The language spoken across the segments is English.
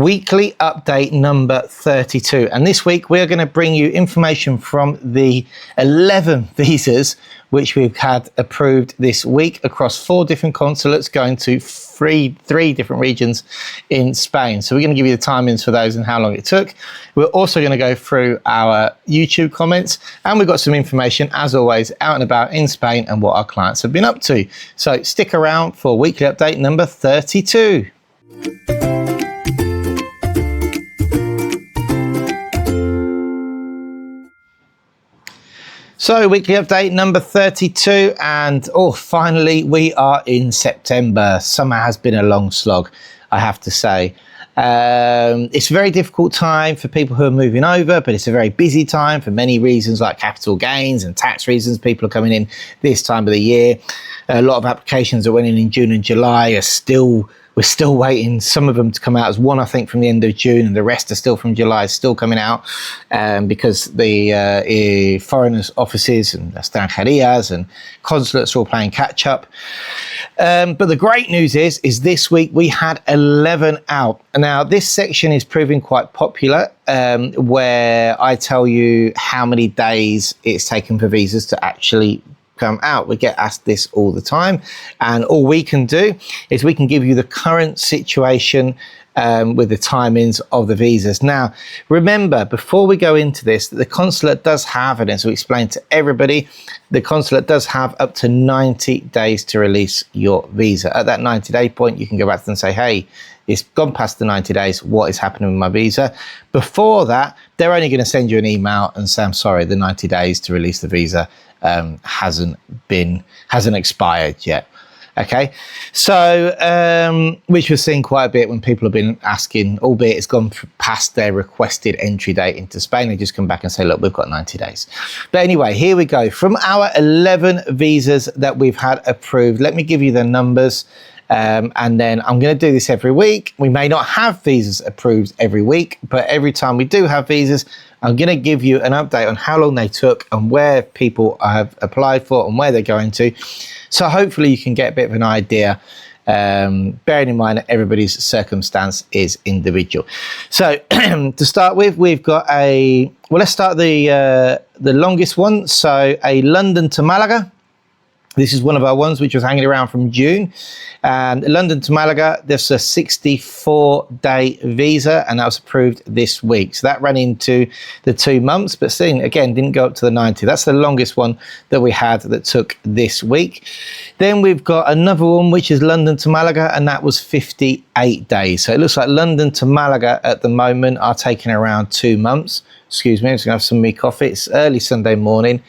weekly update number 32. And this week we are going to bring you information from the 11 visas which we've had approved this week across 4 different consulates going to three different regions in Spain. So we're going to give you the timings for those and how long it took. We're also going to go through our YouTube comments, and we've got some information, as always, out and about in Spain and what our clients have been up to. So stick around for weekly update number 32. So weekly update number 32, and finally we are in September. Summer has been a long slog, I have to say. It's a very difficult time for people who are moving over, but it's a very busy time for many reasons, like capital gains and tax reasons. People are coming in this time of the year. A lot of applications that went in June and July we're still waiting, some of them to come out. As one, I think, from the end of June, and the rest are still from July, still coming out, because the foreigners' offices and extranjerias and consulates are all playing catch up. But the great news is this week we had 11 out. Now, this section is proving quite popular, where I tell you how many days it's taken for visas to actually come out. We get asked this all the time, and all we can do is we can give you the current situation with the timings of the visas. Now, remember, before we go into this, that the consulate does have, and as we explained to everybody, the consulate does have up to 90 days to release your visa. At that 90-day point, you can go back to them and say, hey, it's gone past the 90 days. What is happening with my visa? Before that, they're only going to send you an email and say, I'm sorry, the 90 days to release the visa hasn't expired yet. Okay, so which we're seeing quite a bit when people have been asking, albeit it's gone past their requested entry date into Spain. They just come back and say, look, we've got 90 days. But anyway, here we go. From our 11 visas that we've had approved, let me give you the numbers. And then I'm going to do this every week. We may not have visas approved every week, but every time we do have visas, I'm going to give you an update on how long they took and where people have applied for and where they're going to. So hopefully you can get a bit of an idea, bearing in mind that everybody's circumstance is individual. So to start with, we've got let's start the longest one. So a London to Malaga. This is one of our ones which was hanging around from June. And London to Malaga, there's a 64-day visa, and that was approved this week. So that ran into the 2 months, but still, again, didn't go up to the 90. That's the longest one that we had that took this week. Then we've got another one, which is London to Malaga, and that was 58 days. So it looks like London to Malaga at the moment are taking around 2 months. Excuse me, I'm just going to have some of my coffee. It's early Sunday morning.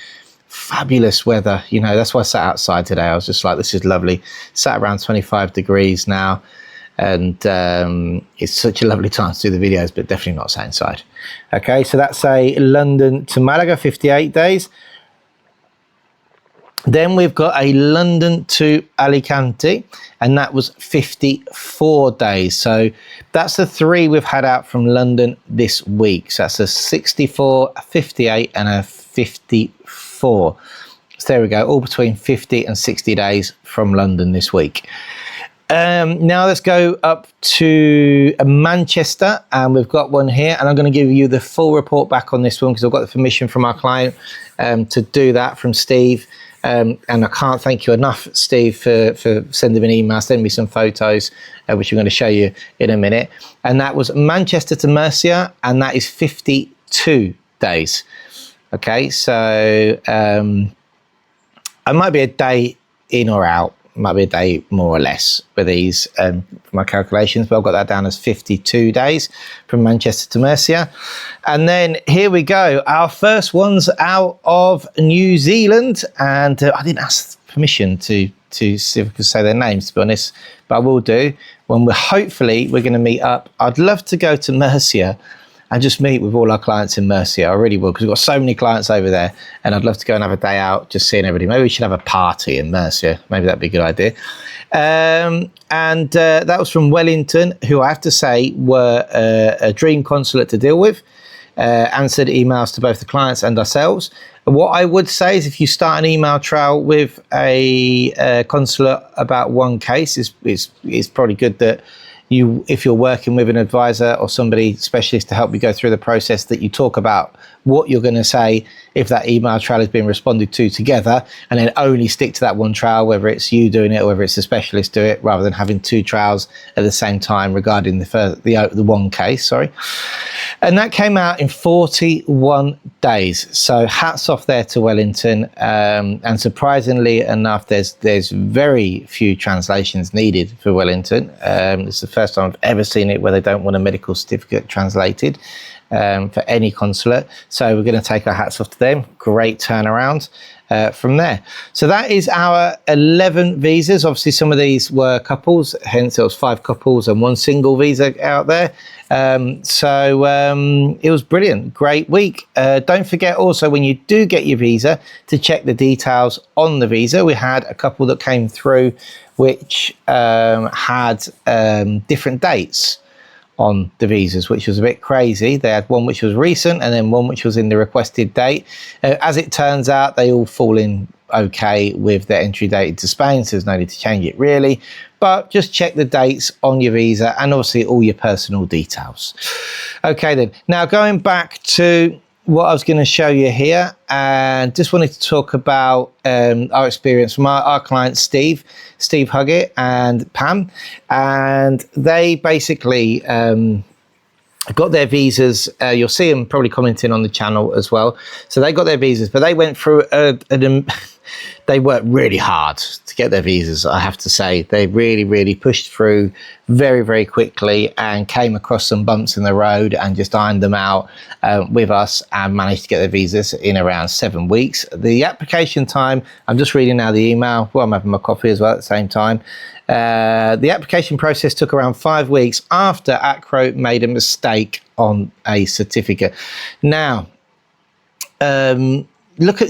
Fabulous weather, you know, that's why I sat outside today. I was just like, this is lovely. Sat around 25 degrees now, and it's such a lovely time to do the videos, but definitely not sat inside. Okay, so that's a London to Malaga, 58 days. Then we've got a London to Alicante, and that was 54 days. So that's the 3 we've had out from London this week. So that's a 64, a 58, and a 54. So there we go, all between 50 and 60 days from London this week. Now let's go up to Manchester, and we've got one here, and I'm going to give you the full report back on this one because I've got the permission from our client to do that from Steve. And I can't thank you enough, Steve, for sending me an email, sending me some photos, which I'm going to show you in a minute. And that was Manchester to Murcia, and that is 52 days. Okay, so I might be a day in or out, might be a day more or less with these for my calculations, but I've got that down as 52 days from Manchester to Murcia. And then here we go, our first one's out of New Zealand, and I didn't ask permission to see if I could say their names, to be honest, but I will do when we're going to meet up. I'd love to go to Murcia and just meet with all our clients in Murcia. I really will, because we've got so many clients over there, and I'd love to go and have a day out just seeing everybody. Maybe we should have a party in Murcia. Maybe that'd be a good idea. And that was from Wellington, who I have to say were a dream consulate to deal with. Answered emails to both the clients and ourselves. What I would say is if you start an email trail with a consulate about one case, it's probably good that if you're working with an advisor or somebody specialist to help you go through the process, that you talk about what you're going to say if that email trail has been responded to together, and then only stick to that one trail, whether it's you doing it or whether it's a specialist do it, rather than having two trails at the same time regarding the one case. Sorry. And that came out in 41 days. So hats off there to Wellington. And surprisingly enough, there's very few translations needed for Wellington. It's the first time I've ever seen it where they don't want a medical certificate translated for any consulate. So we're going to take our hats off to them. Great turnaround from there. So that is our 11 visas. Obviously, some of these were couples, hence there was 5 couples and 1 single visa out there. It was brilliant. Great week. Don't forget also, when you do get your visa, to check the details on the visa. We had a couple that came through which had different dates on the visas, which was a bit crazy. They had one which was recent and then one which was in the requested date. As it turns out, they all fall in okay with their entry date into Spain, so there's no need to change it really. But just check the dates on your visa and obviously all your personal details. Okay then, now going back to what I was going to show you here, and just wanted to talk about our experience from our clients, Steve Huggett and Pam, and they basically got their visas. You'll see them probably commenting on the channel as well. So they got their visas, but they went through they worked really hard to get their visas, I have to say. They really pushed through very, very quickly and came across some bumps in the road and just ironed them out with us and managed to get their visas in around 7 weeks. The application time, I'm just reading now the email while I'm having my coffee as well at the same time. The application process took around 5 weeks after ACRO made a mistake on a certificate. Now,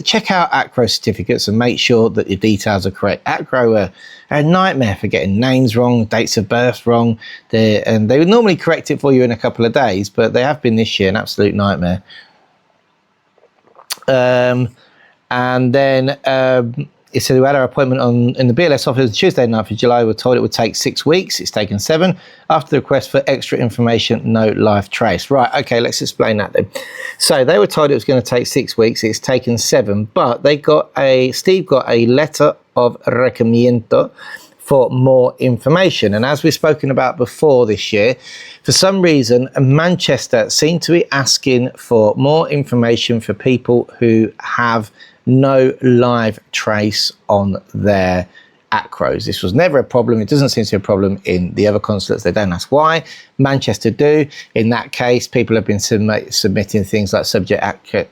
check out ACRO certificates and make sure that your details are correct. ACRO are a nightmare for getting names wrong, dates of birth wrong, and they would normally correct it for you in a couple of days, but they have been this year an absolute nightmare. And then it said we had our appointment in the BLS office on Tuesday, 9th of July. We were told it would take 6 weeks. It's taken 7. After the request for extra information, no live trace. Right, okay, let's explain that then. So they were told it was going to take 6 weeks. It's taken 7, but Steve got a letter of requerimiento for more information. And as we've spoken about before this year, for some reason, Manchester seemed to be asking for more information for people who have no live trace on their ACROs. This was never a problem. It doesn't seem to be a problem in the other consulates. They don't ask why. Manchester do. In that case, people have been submitting things like subject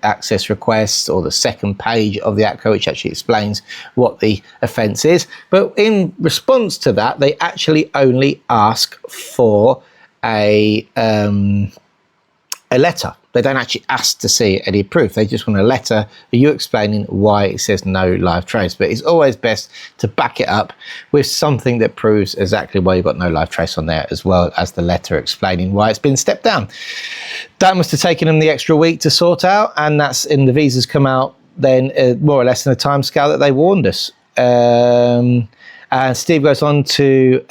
access requests or the second page of the ACRO, which actually explains what the offence is. But in response to that, they actually only ask for a letter. They don't actually ask to see any proof. They just want a letter of you explaining why it says no live trace. But it's always best to back it up with something that proves exactly why you've got no live trace on there, as well as the letter explaining why it's been stepped down. That must have taken them the extra week to sort out, and that's in the visas come out then more or less in the time scale that they warned us. And Steve goes on to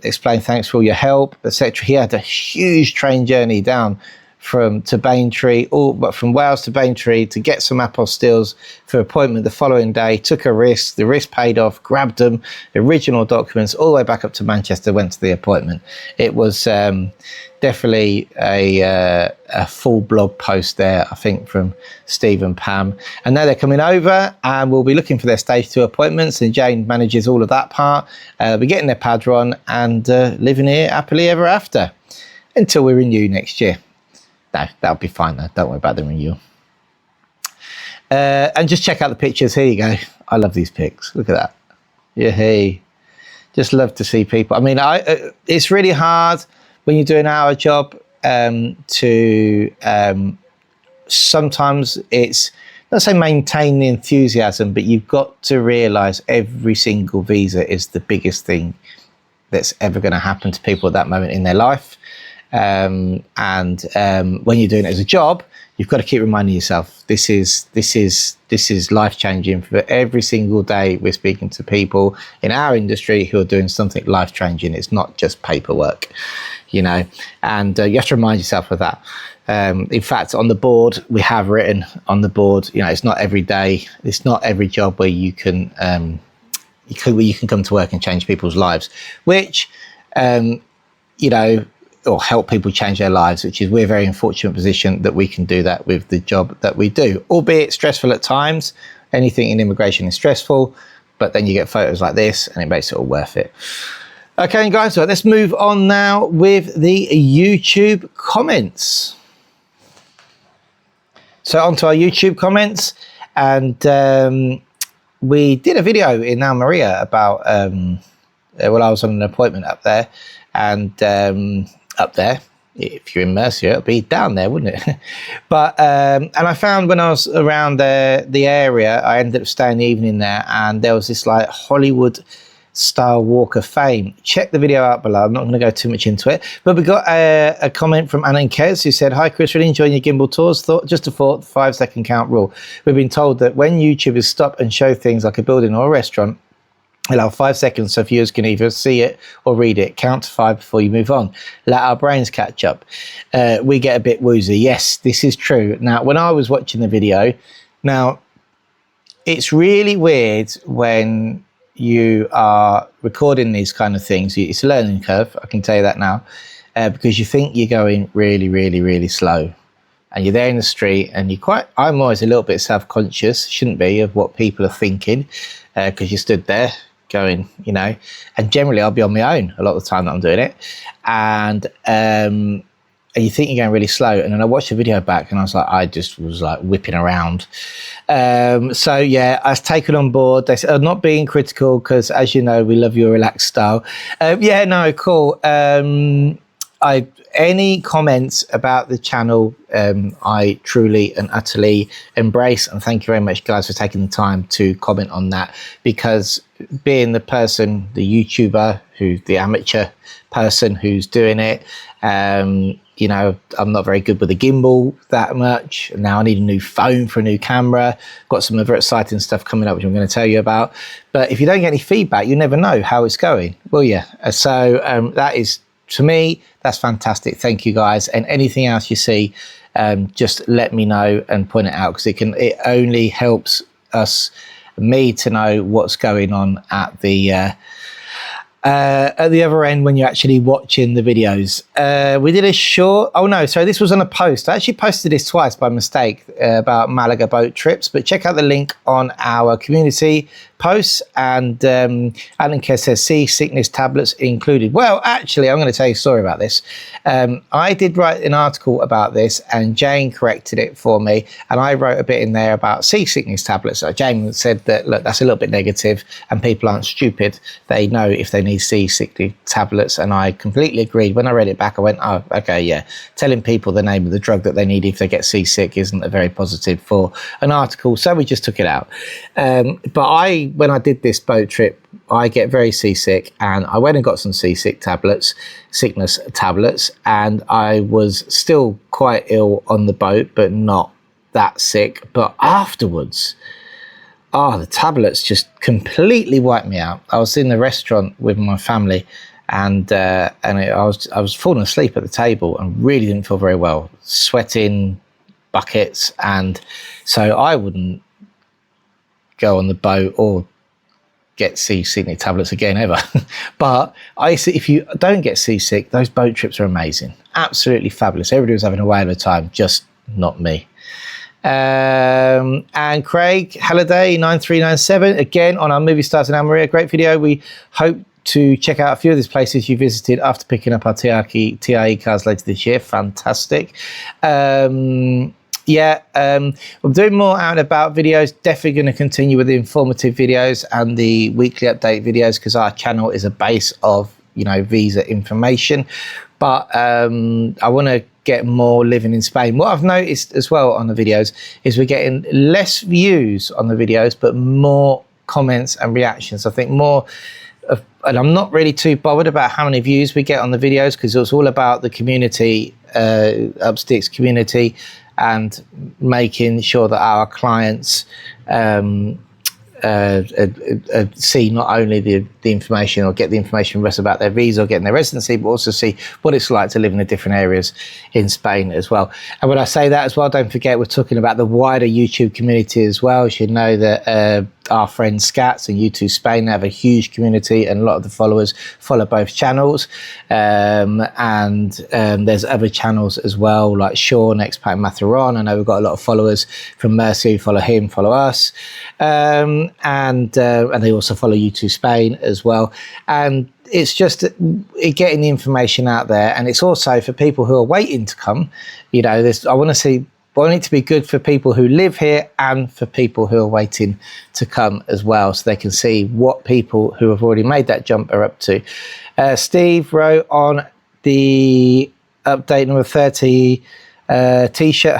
explain thanks for all your help, etc. He had a huge train journey down from Baintree, but from Wales to Baintree to get some apostilles for appointment the following day. Took a risk, the risk paid off, grabbed them, the original documents, all the way back up to Manchester, went to the appointment. It was definitely a full blog post there, I think, from Steve and Pam. And now they're coming over and we'll be looking for their stage 2 appointments, and Jane manages all of that part. They'll be getting their padron and living here happily ever after until we renew next year. No, that'll be fine though. Don't worry about the renewal. And just check out the pictures. Here you go. I love these pics. Look at that. Yeah, hey. Just love to see people. I mean, it's really hard when you're doing our job to sometimes it's not say maintain the enthusiasm, but you've got to realise every single visa is the biggest thing that's ever going to happen to people at that moment in their life. When you're doing it as a job, you've got to keep reminding yourself, this is life-changing. For every single day we're speaking to people in our industry who are doing something life-changing. It's not just paperwork, you know, and you have to remind yourself of that. In fact, on the board, we have written on the board, you know, it's not every day, it's not every job where you can come to work and change people's lives, which, you know, or help people change their lives, which is, we're very unfortunate position that we can do that with the job that we do, albeit stressful at times. Anything in immigration is stressful, but then you get photos like this and it makes it all worth it. Okay, guys, so let's move on now with the YouTube comments. So onto our YouTube comments, and we did a video in Almeria about, well, I was on an appointment up there, and up there, if you're in Murcia, it'd be down there, wouldn't it? But and I found when I was around the area, I ended up staying the evening there, and there was this like Hollywood style walk of fame. Check the video out below. I'm not going to go too much into it, but we got a comment from Anna and Kez, who said, "Hi Chris, really enjoying your gimbal tours. Just a thought, the 5-second count rule. We've been told that when YouTubers stop and show things like a building or a restaurant, allow 5 seconds so viewers can either see it or read it. Count to 5 before you move on. Let our brains catch up." We get a bit woozy. Yes, this is true. Now, when I was watching the video, now it's really weird when you are recording these kind of things. It's a learning curve, I can tell you that now, because you think you're going really, really, really slow, and you're there in the street, and I'm always a little bit self-conscious, shouldn't be, of what people are thinking, because you stood there going, you know, and generally I'll be on my own a lot of the time that I'm doing it, and you think you're going really slow. And then I watched the video back and I was like, I just was like whipping around. So yeah, I was taken on board. They said, not being critical, because as you know, we love your relaxed style. Yeah, no, cool. Any comments about the channel, I truly and utterly embrace, and thank you very much, guys, for taking the time to comment on that, because being the person, the YouTuber, the amateur person who's doing it, you know, I'm not very good with a gimbal that much. Now I need a new phone for a new camera. Got some other exciting stuff coming up, which I'm going to tell you about. But if you don't get any feedback, you never know how it's going, will you? So that is, to me, that's fantastic. Thank you, guys. And anything else you see, just let me know and point it out, because it only helps me to know what's going on at the other end when you're actually watching the videos. We did a short, oh no, so this was on a post. I actually posted this twice by mistake about Malaga boat trips, but check out the link on our community posts. And Alan Kerr says, seasickness tablets included. Well, actually, I'm going to tell you a story about this. I did write an article about this, and Jane corrected it for me, and I wrote a bit in there about seasickness tablets. So Jane said that, look, that's a little bit negative, and people aren't stupid. They know if they need seasickness tablets, and I completely agreed. When I read it back, I went, oh, okay, yeah. Telling people the name of the drug that they need if they get seasick isn't a very positive for an article, so we just took it out. But when I did this boat trip, I get very seasick, and I went and got some sickness tablets, and I was still quite ill on the boat, but not that sick. But afterwards, the tablets just completely wiped me out. I was in the restaurant with my family, and I was falling asleep at the table and really didn't feel very well, sweating buckets, and so I wouldn't go on the boat or get seasickness tablets again ever. But if you don't get seasick, those boat trips are amazing, absolutely fabulous. Everybody was having a whale of a time, just not me. And Craig Halliday 9397 again on our Movie Stars in Almeria, great video. We hope to check out a few of these places you visited after picking up our TIE cars later this year. Fantastic. Yeah, I'm doing more out and about videos. Definitely going to continue with the informative videos and the weekly update videos, because our channel is a base of, you know, visa information. But I want to get more living in Spain. What I've noticed as well on the videos is we're getting less views on the videos, but more comments and reactions. I think more of, and I'm not really too bothered about how many views we get on the videos, because it's all about the community Upsticks community and making sure that our clients see not only the information or get the information from us about their visa or getting their residency, but also see what it's like to live in the different areas in Spain as well. And when I say that as well, don't forget we're talking about the wider YouTube community as well. You should know that our friends Scats and YouTooSpain have a huge community, and a lot of the followers follow both channels. And there's other channels as well, like Sean, Expat Matharon. I know we've got a lot of followers from Mercy who follow him, follow us. And they also follow YouTooSpain as well. And it's just getting the information out there. And it's also for people who are waiting to come. You know, I want it to be good for people who live here and for people who are waiting to come as well, so they can see what people who have already made that jump are up to. Steve wrote on the update number 30 t-shirt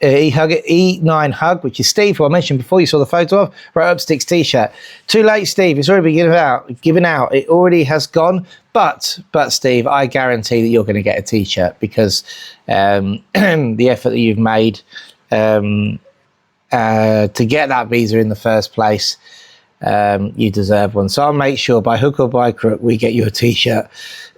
E9 hug, which is Steve, who I mentioned before, you saw the photo of, wrote Upsticks t-shirt. Too late, Steve, it's already been given out. It already has gone, but Steve, I guarantee that you're going to get a t-shirt, because the effort that you've made to get that visa in the first place, you deserve one. So I'll make sure by hook or by crook we get you a t-shirt.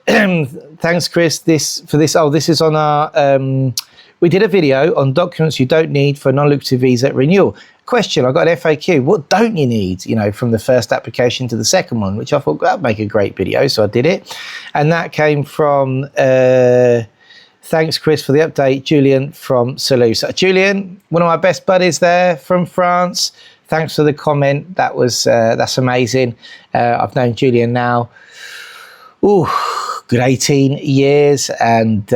Thanks, Chris. This is on our we did a video on documents you don't need for a non-lucrative visa renewal. Question, I got an FAQ, what don't you need, you know, from the first application to the second one, which I thought that'd make a great video, so I did it. And that came from thanks, Chris, for the update, Julian from Salou. So Julian, one of my best buddies there from France, thanks for the comment. That's amazing. I've known Julian now good 18 years, and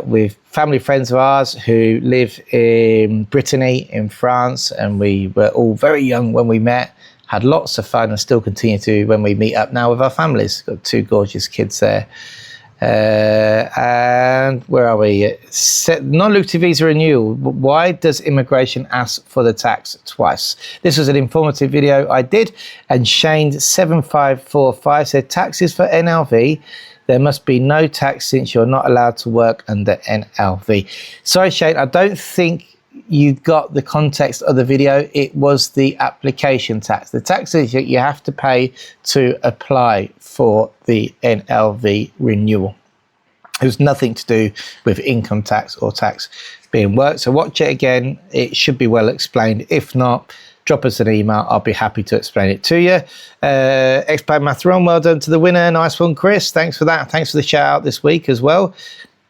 with family friends of ours who live in Brittany in France, and we were all very young when we met, had lots of fun, and still continue to when we meet up now with our families. Got two gorgeous kids there. And where are we? Non-lucrative visa renewal. Why does immigration ask for the tax twice? This was an informative video I did, and Shane7545 said taxes for NLV. There must be no tax since you're not allowed to work under NLV. Sorry, Shane, I don't think you got the context of the video. It was the application tax. The taxes that you have to pay to apply for the NLV renewal. It was nothing to do with income tax or tax being worked. So watch it again. It should be well explained. If not, drop us an email. I'll be happy to explain it to you. Expat Matharon, well done to the winner. Nice one, Chris. Thanks for that. Thanks for the shout out this week as well.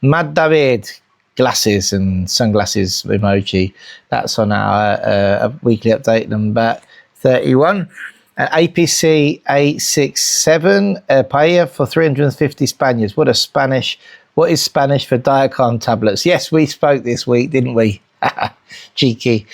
Mad David, glasses and sunglasses emoji. That's on our weekly update number 31. APC 867 paella for 350 Spaniards. What is Spanish for Diacon tablets? Yes, we spoke this week, didn't we? Cheeky.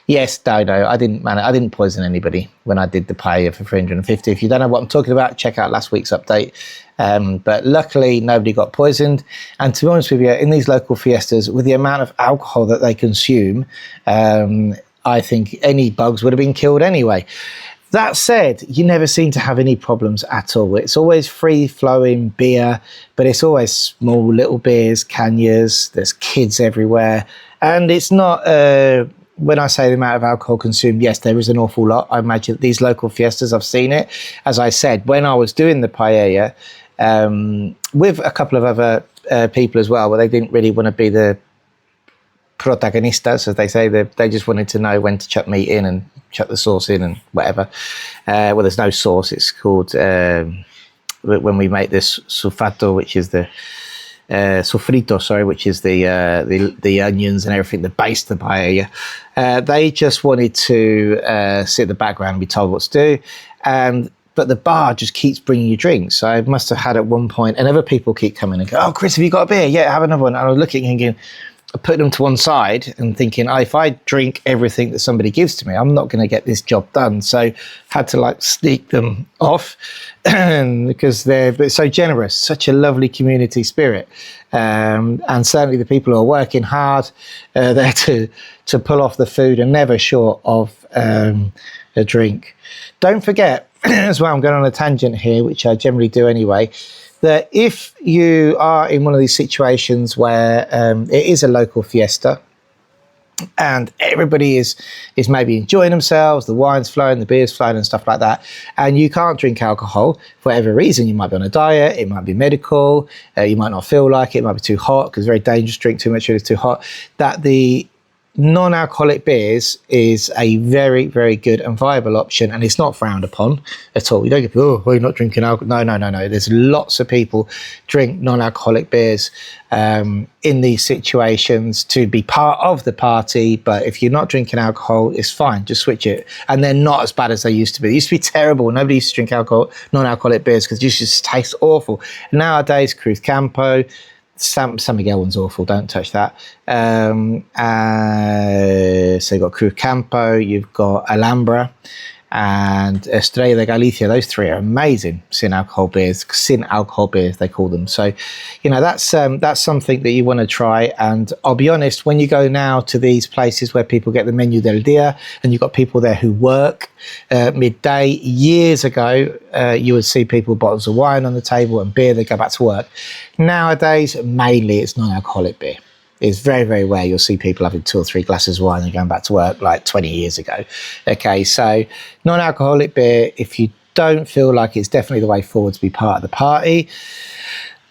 Yes, no, I didn't poison anybody when I did the paella for 350. If you don't know what I'm talking about, check out last week's update. But luckily nobody got poisoned, and to be honest with you, in these local fiestas, with the amount of alcohol that they consume, I think any bugs would have been killed anyway. That said, you never seem to have any problems at all. It's always free-flowing beer, but it's always small little beers, cañas. There's kids everywhere. And it's not, when I say the amount of alcohol consumed, yes, there is an awful lot. I imagine these local fiestas, I've seen it. As I said, when I was doing the paella, with a couple of other people as well, but they didn't really want to be the protagonistas, as they say. They just wanted to know when to chuck meat in and chuck the sauce in and whatever. Well, there's no sauce. It's called, when we make this sulfato, which is the sofrito, sorry, which is the onions and everything that baste the paella. They just wanted to sit in the background and be told what to do. But the bar just keeps bringing you drinks. So I must have had at one point, and other people keep coming and go, "Oh, Chris, have you got a beer? Yeah, have another one." And I was looking and thinking, put them to one side and thinking, if I drink everything that somebody gives to me, I'm not going to get this job done. So had to sneak them off because they're so generous, such a lovely community spirit. And certainly the people who are working hard, there to pull off the food and never short of a drink. Don't forget as well, I'm going on a tangent here, which I generally do anyway, that if you are in one of these situations where it is a local fiesta, and everybody is maybe enjoying themselves, the wine's flowing, the beer's flowing and stuff like that, and you can't drink alcohol for whatever reason. You might be on a diet, it might be medical, you might not feel like it might be too hot, because it's very dangerous to drink too much if it's too hot, that the non-alcoholic beers is a very, very good and viable option, and it's not frowned upon at all. You don't get, oh, well, you're not drinking alcohol. No. There's lots of people drink non-alcoholic beers in these situations to be part of the party, but if you're not drinking alcohol, it's fine, just switch it. And they're not as bad as they used to be. They used to be terrible. Nobody used to drink alcohol, non-alcoholic beers, because it just tastes awful. Nowadays, Cruz Campo, San Miguel one's awful, don't touch that. So you've got Cruz Campo, you've got Alhambra and Estrella de Galicia. Those three are amazing sin alcohol beers, they call them. So, you know, that's something that you want to try. And I'll be honest, when you go now to these places where people get the menu del dia, and you've got people there who work midday, years ago, you would see people with bottles of wine on the table and beer, they go back to work. Nowadays, mainly it's non-alcoholic beer. It's very, very rare you'll see people having 2 or 3 glasses of wine and going back to work like 20 years ago. Okay, so non-alcoholic beer, if you don't feel like it's definitely the way forward to be part of the party.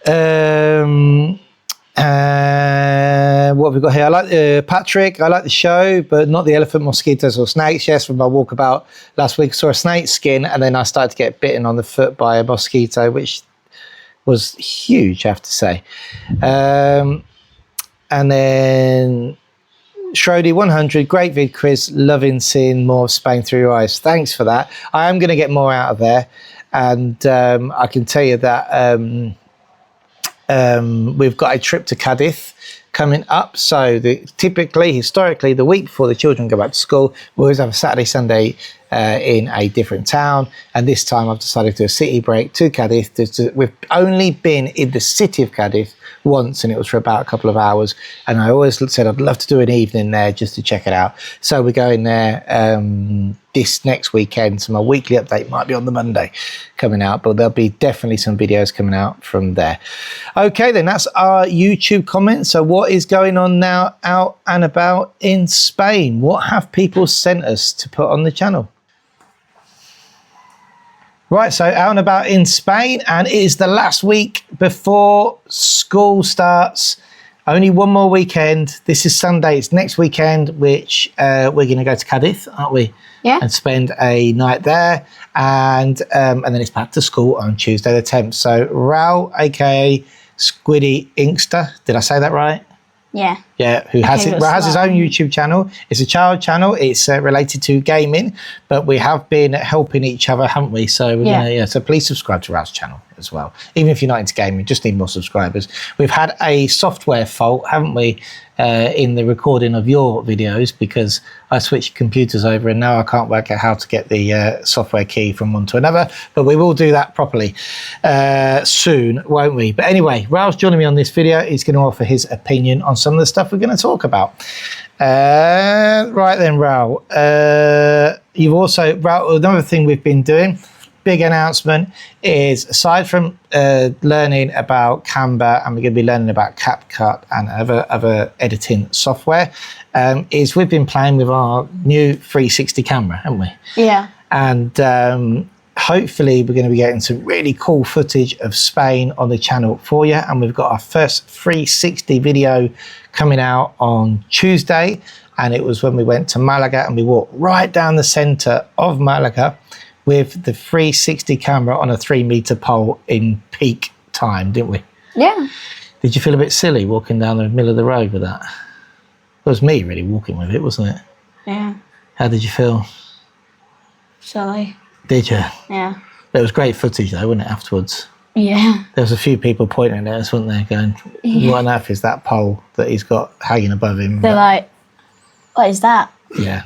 What have we got here? I like Patrick, I like the show, but not the elephant, mosquitoes or snakes. Yes, from my walkabout last week, I saw a snake skin, and then I started to get bitten on the foot by a mosquito, which was huge, I have to say. And then Shrody 100, great vid quiz, loving seeing more of Spain through your eyes. Thanks for that. I am going to get more out of there, and I can tell you that we've got a trip to Cadiz coming up. So historically, the week before the children go back to school, we always have a Saturday, Sunday in a different town. And this time I've decided to do a city break to Cadiz. We've only been in the city of Cadiz once, and it was for about a couple of hours. And I always said I'd love to do an evening there just to check it out. So we're going there this next weekend. So my weekly update might be on the Monday coming out, but there'll be definitely some videos coming out from there. Okay, then that's our YouTube comments. So what is going on now out and about in Spain? What have people sent us to put on the channel? Right, so out and about in Spain, and it is the last week before school starts. Only one more weekend. This is Sunday. It's next weekend, which we're going to go to Cadiz, aren't we? Yeah. And spend a night there, and then it's back to school on Tuesday the 10th. So Raul, aka Squiddy Inkster, did I say that right? Yeah. Yeah, who has his own YouTube channel. It's a child channel. It's related to gaming, but we have been helping each other, haven't we? So we're gonna, so please subscribe to Raul's channel as well. Even if you're not into gaming, just need more subscribers. We've had a software fault, haven't we, in the recording of your videos, because I switched computers over and now I can't work out how to get the software key from one to another, but we will do that properly soon, won't we? But anyway, Raul's joining me on this video. He's going to offer his opinion on some of the stuff we're going to talk about. Right then, Raul, Raul, another thing we've been doing, big announcement, is aside from learning about Canva, and we're going to be learning about CapCut and other editing software, is we've been playing with our new 360 camera, haven't we? Yeah. And hopefully we're going to be getting some really cool footage of Spain on the channel for you. And we've got our first 360 video coming out on Tuesday. And it was when we went to Malaga, and we walked right down the center of Malaga with the 360 camera on a 3-meter pole in peak time, didn't we? Yeah. Did you feel a bit silly walking down the middle of the road with that? It was me really walking with it, wasn't it? Yeah. How did you feel? Silly. Did you? Yeah. It was great footage though, wasn't it, afterwards? Yeah. There was a few people pointing at us, weren't there, going, what on earth is that pole that he's got hanging above him? They're like, what is that? Yeah.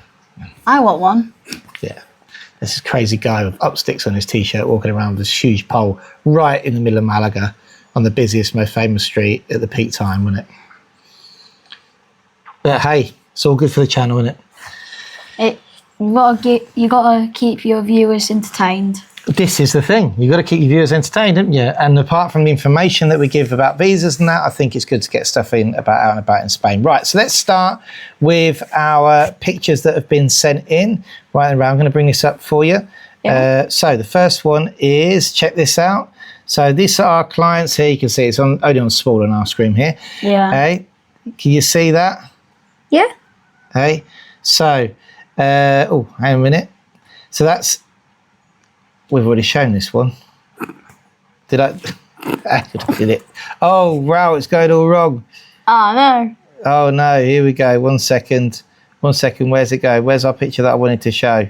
I want one. Yeah. There's this crazy guy with Upsticks on his t-shirt walking around with this huge pole right in the middle of Malaga on the busiest, most famous street at the peak time, wasn't it? But hey, it's all good for the channel, isn't it? You gotta keep your viewers entertained. This is the thing. You've got to keep your viewers entertained, haven't you? And apart from the information that we give about visas and that, I think it's good to get stuff in about out and about in Spain. Right, so let's start with our pictures that have been sent in. Right, I'm going to bring this up for you. Yeah. So the first one is, check this out. So these are our clients here. You can see it's only on small on our screen here. Yeah. Hey, can you see that? Yeah. Hey, so, oh, hang on a minute. So that's, we've already shown this one. Did I? Did it? Oh, wow, it's going all wrong. Oh, no. Oh, no, here we go. 1 second. 1 second, where's it go? Where's our picture that I wanted to show?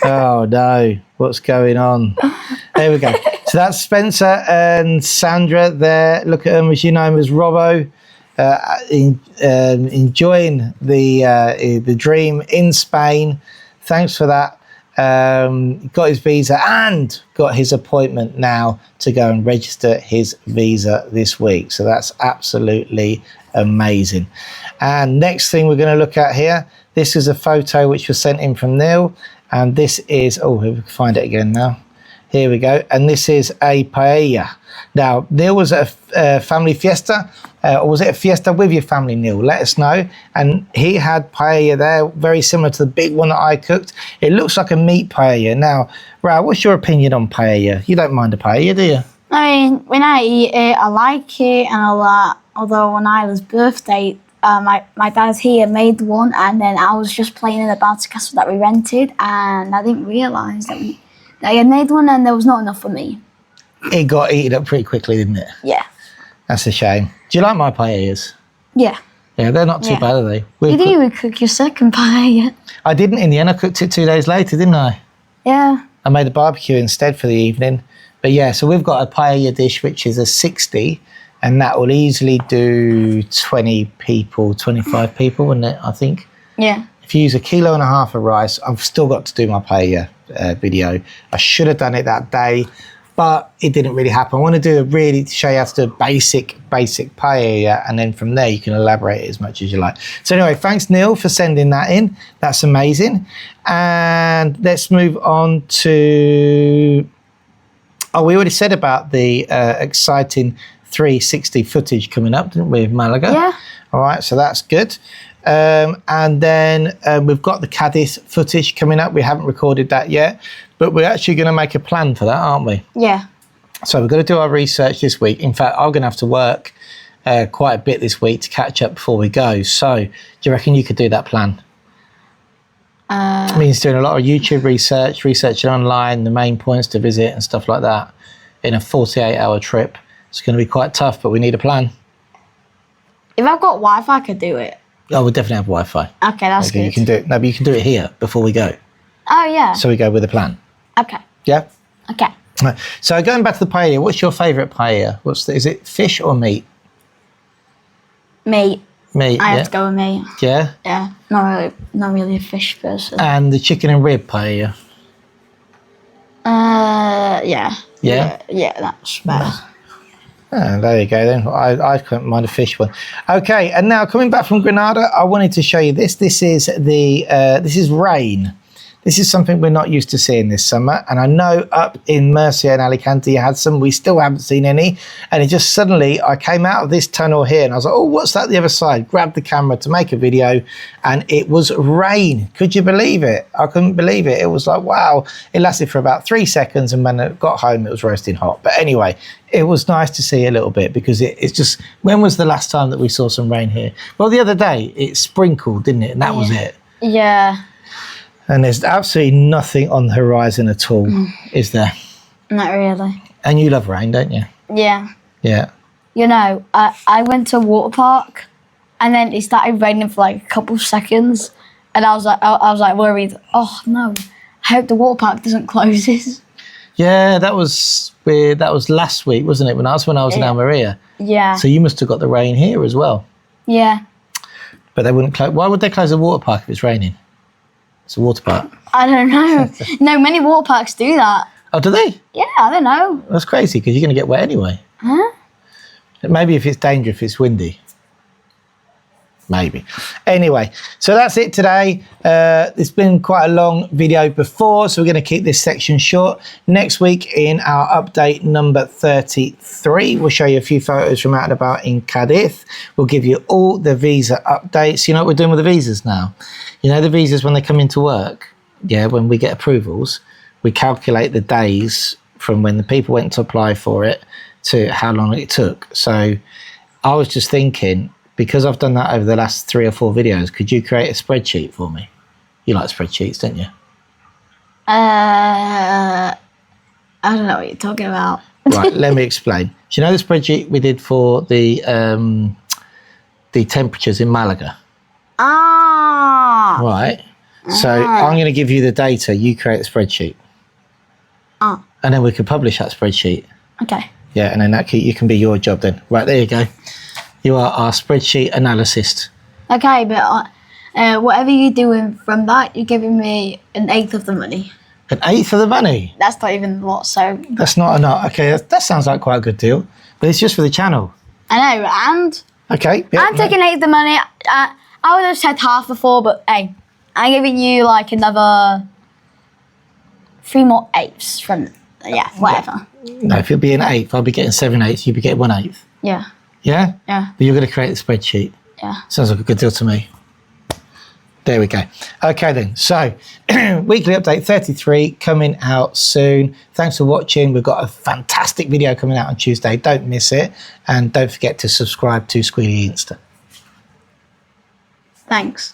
Oh, no, what's going on? There we go. So that's Spencer and Sandra there. Look at them, as you know him as Robbo. Enjoying the dream in Spain. Thanks for that. Got his visa and got his appointment now to go and register his visa this week. So that's absolutely amazing. And next thing we're going to look at here, this is a photo which was sent in from Neil, and this is, oh, we can find it again now. Here we go. And this is a paella. Now, Neil was at a family fiesta, or was it a fiesta with your family, Neil? Let us know. And he had paella there, very similar to the big one that I cooked. It looks like a meat paella. Now, Raul, what's your opinion on paella? You don't mind a paella, do you? I mean, when I eat it, I like it and all that. Although on Isla's birthday, my dad here made one, and then I was just playing in the bouncy castle that we rented, and I didn't realise that I had made one and there was not enough for me. It got eaten up pretty quickly, didn't it? Yeah. That's a shame. Do you like my paellas? Yeah. Yeah, they're not too bad, are they? You didn't even cook your second paella. I didn't in the end. I cooked it 2 days later, didn't I? Yeah. I made a barbecue instead for the evening. But yeah, so we've got a paella dish, which is a 60, and that will easily do 20 people, 25 people, wouldn't it, I think? Yeah. If you use 1.5 kilos of rice, I've still got to do my paella video. I should have done it that day, but it didn't really happen. I want to show you how to do a basic paella, and then from there you can elaborate it as much as you like. So anyway, thanks Neil for sending that in. That's amazing. And let's move on to, oh, we already said about the exciting 360 footage coming up, didn't we, with Malaga? Yeah. All right, so that's good. And then we've got the Cadiz footage coming up. We haven't recorded that yet, but we're actually going to make a plan for that, aren't we? Yeah. So we're going to do our research this week. In fact, I'm going to have to work quite a bit this week to catch up before we go. So do you reckon you could do that plan? It means doing a lot of YouTube research, researching online, the main points to visit and stuff like that in a 48-hour trip. It's going to be quite tough, but we need a plan. If I've got Wi-Fi, I could do it. Oh, we'll definitely have Wi-Fi. Okay, that's good. You can do it. No, but you can do it here before we go. Oh, yeah. So we go with a plan. Okay. Yeah? Okay. So going back to the paella, what's your favourite paella? Is it fish or meat? Meat. Meat, I yeah. have to go with meat. Yeah? Yeah. Not really a fish person. And the chicken and rib paella? Yeah. Yeah? Yeah, that's better. Oh, there you go then. I couldn't mind a fish one. Okay, and now coming back from Granada, I wanted to show you this. This is rain. This is something we're not used to seeing this summer. And I know up in Murcia and Alicante you had some. We still haven't seen any. And it just suddenly, I came out of this tunnel here and I was like, oh, what's that the other side? Grabbed the camera to make a video and it was rain. Could you believe it? I couldn't believe it. It was like, wow. It lasted for about 3 seconds and when I got home, it was roasting hot. But anyway, it was nice to see a little bit because it's just, when was the last time that we saw some rain here? Well, the other day it sprinkled, didn't it? And that was it. Yeah. And there's absolutely nothing on the horizon at all, is there? Not really. And you love rain, don't you? Yeah. Yeah. You know, I went to a water park and then it started raining for like a couple of seconds and I was like worried, oh no, I hope the water park doesn't close this. Yeah, that was weird. That was last week, wasn't it? When I was in Almeria. Yeah. So you must have got the rain here as well. Yeah. But they wouldn't close. Why would they close the water park if it's raining? It's a water park. I don't know. No, many water parks do that. Oh, do they? Yeah, I don't know. That's crazy because you're going to get wet anyway. Huh? Maybe if it's dangerous, if it's windy. Maybe. Anyway, so that's it today. It's been quite a long video before, so we're going to keep this section short. Next week in our update number 33, we'll show you a few photos from out and about in Cadiz. We'll give you all the visa updates. You know what we're doing with the visas now? You know the visas when they come into work? Yeah, when we get approvals, we calculate the days from when the people went to apply for it to how long it took. So I was just thinking, because I've done that over the last 3 or 4 videos, could you create a spreadsheet for me? You like spreadsheets, don't you? I don't know what you're talking about. Right, let me explain. Do you know the spreadsheet we did for the temperatures in Malaga? Ah. Right. So I'm going to give you the data. You create a spreadsheet. Ah. And then we can publish that spreadsheet. Okay. Yeah, and then you can be your job then. Right, there you go. You are our spreadsheet analyst. Okay, but whatever you're doing from that, you're giving me 1/8 of the money. 1/8 of the money? That's not even a lot, so... That's not enough. Okay, that sounds like quite a good deal. But it's just for the channel. I know, and... Okay. Yeah, I'm taking 1/8 of the money. I would have said half before, but hey, I'm giving you like another 3 more 8ths from... Yeah, whatever. No, if you'll be an 1/8, I'll be getting 7/8, you'll be getting 1/8. Yeah. Yeah? Yeah. But you're going to create a spreadsheet. Yeah. Sounds like a good deal to me. There we go. Okay then, so weekly update 33 coming out soon. Thanks for watching. We've got a fantastic video coming out on Tuesday. Don't miss it. And don't forget to subscribe to Squealy Insta. Thanks.